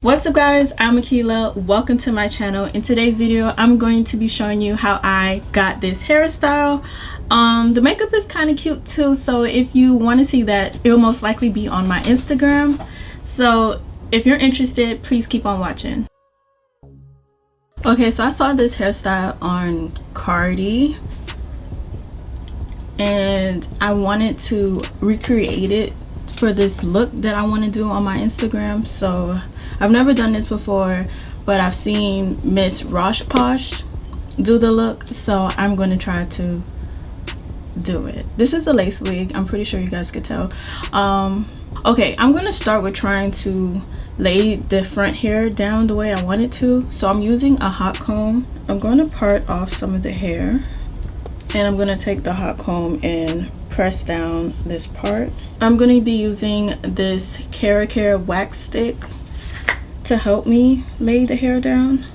What's up guys, I'm Akila. Welcome to my channel. In today's video I'm going to be showing you how I got this hairstyle. The makeup is kind of cute too, so if you want to see that, it will most likely be on my Instagram. So if you're interested, please keep on watching. Okay, so I saw this hairstyle on Cardi and I wanted to recreate it for this look that I want to do on my Instagram. So I've never done this before, but I've seen Miss Rosh Posh do the look, so I'm going to try to do it. This is a lace wig, I'm pretty sure you guys could tell. Okay, I'm going to start with trying to lay the front hair down the way I want it to. So I'm using a hot comb. I'm going to part off some of the hair, and I'm going to take the hot comb and press down this part. I'm going to be using this KeraCare Wax Stick to help me lay the hair down.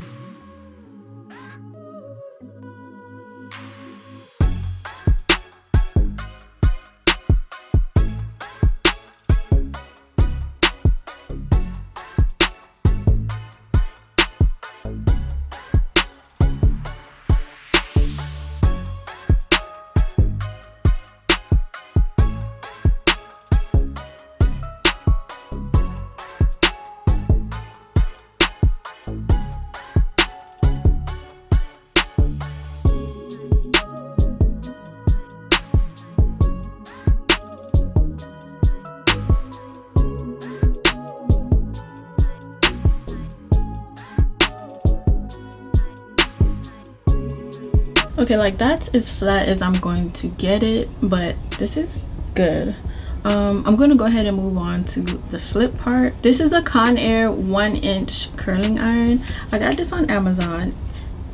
Okay, like that's as flat as I'm going to get it, but this is good. I'm going to go ahead and move on to the flip part. This is a Conair 1-inch curling iron. I got this on Amazon.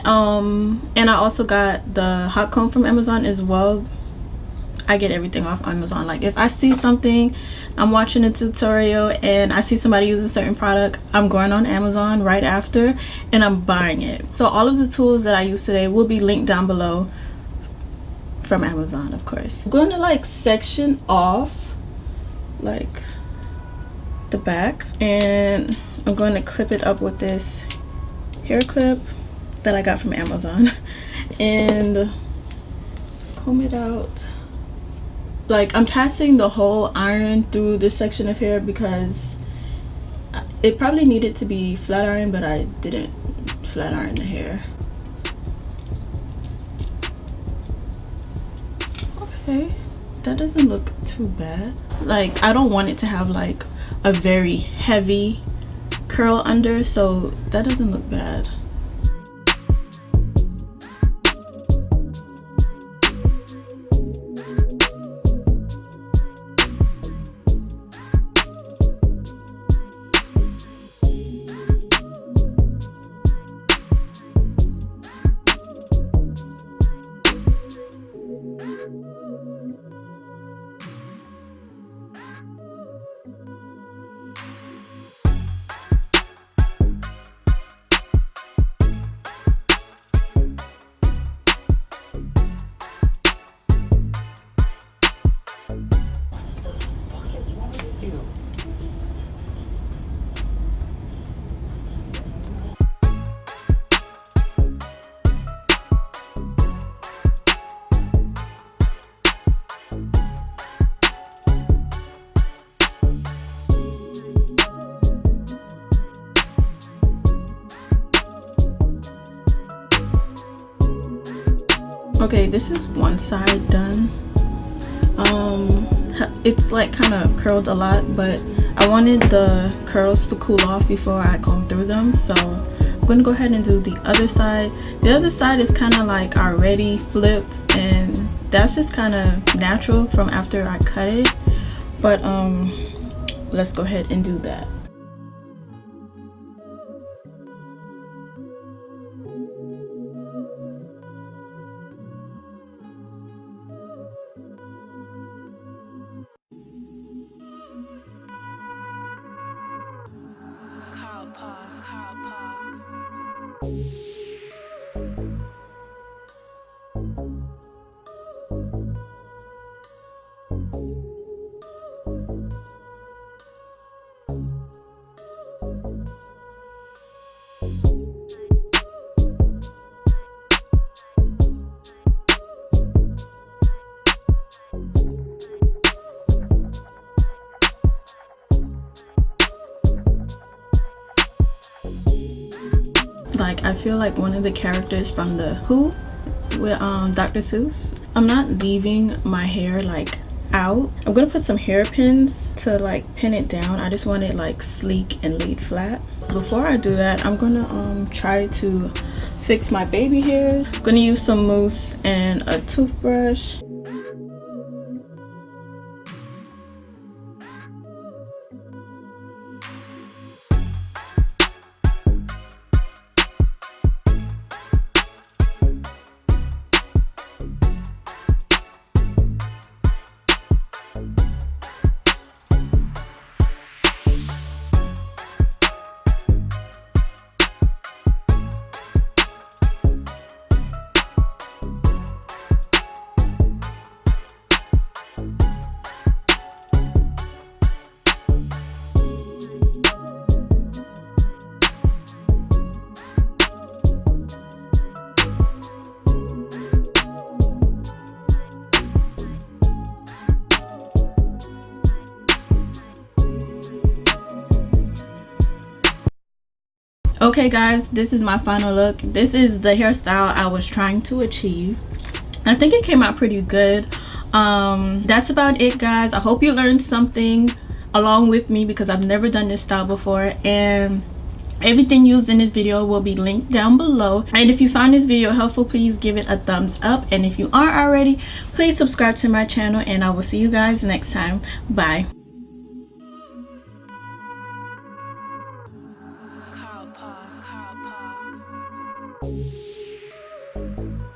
And I also got the hot comb from Amazon as well. I get everything off Amazon. Like if I see something, I'm watching a tutorial and I see somebody use a certain product, I'm going on Amazon right after and I'm buying it. So all of the tools that I use today will be linked down below from Amazon, of course. I'm going to like section off like the back, and I'm going to clip it up with this hair clip that I got from Amazon and comb it out. Like I'm passing the whole iron through this section of hair because it probably needed to be flat iron, but I didn't flat iron the hair. Okay, that doesn't look too bad. Like I don't want it to have like a very heavy curl under, so that doesn't look bad. Okay, this is one side done. It's like kind of curled a lot, but I wanted the curls to cool off before I comb through them, so I'm going to go ahead and do the other side. The other side is kind of like already flipped, and that's just kind of natural from after I cut it, but let's go ahead and do that. Like I feel like one of the characters from the Who with Dr. Seuss. I'm not leaving my hair like out. I'm gonna put some hairpins to like pin it down. I just want it like sleek and laid flat. Before I do that, I'm gonna try to fix my baby hair. I'm gonna use some mousse and a toothbrush. Okay guys, this is my final look. This is the hairstyle I was trying to achieve. I think it came out pretty good. That's about it guys. I hope you learned something along with me because I've never done this style before, and everything used in this video will be linked down below. And if you found this video helpful, please give it a thumbs up, and if you aren't already, please subscribe to my channel, and I will see you guys next time. Bye. KeraCare.